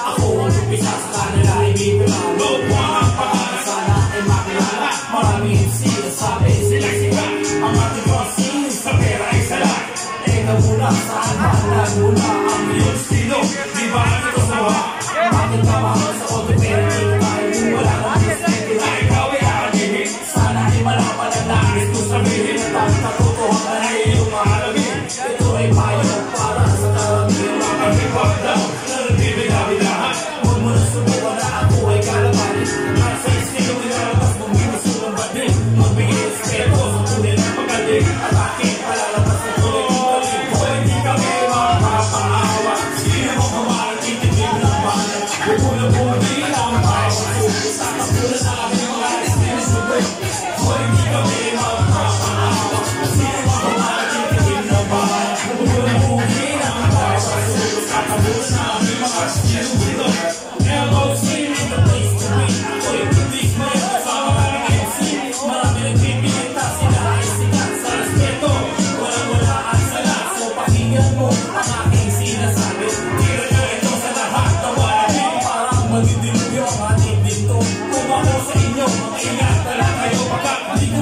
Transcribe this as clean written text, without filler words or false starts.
Ako ang umpisa sa kanila, ibig ko lang ang pangalan sana ay makilala. Maraming sinasabi, sila ang ating pasin sa pera ay sala. Ikaw muna, saan mahal muna ang iyong estilo. Di ba ito sawa? Bakit ka mahal sa auto pero di ka tayo wala nang respeto na ikaw ay aalihin. Sana ay malaman ang nais ko sabihin at ang katotohanan ay iyong mahalagin. Ito ay payo para sa karamihan mga kapipagdaw na nagbibida-bidahan. Huwag mo na subukan na ako ay kalabanin. Nasa estilo nilalabas mong minusulang batin. Magbigay respeto sa tunay ng pagkaling at aking palalabas sa tunay ng kaling. Kung hindi kami makapaawa, sino mo kumain titipin ng banan. Huwag mo na buhay ang bawa. Sa kapunan sa aming mga estilis mo ba? Kung hindi kami makapaawa, sino mo kumain titipin ng banan. Huwag mo na buhay ang bawa. Sa kapunan sa aming mga estilis mo ba? LOC is the place to be. Oy, this man, kasama kami MC. Marami nagpipilita, sila ay sikat sa respeto. Walang-walaan sa lahat, so pakinggan mo ang aking sinasabi. Tira nyo ito sa lahat na walagin. Parang magdidilog yung ating dito. Kung ako sa inyo, mag-ingat na lang kayo. Pagka hindi ko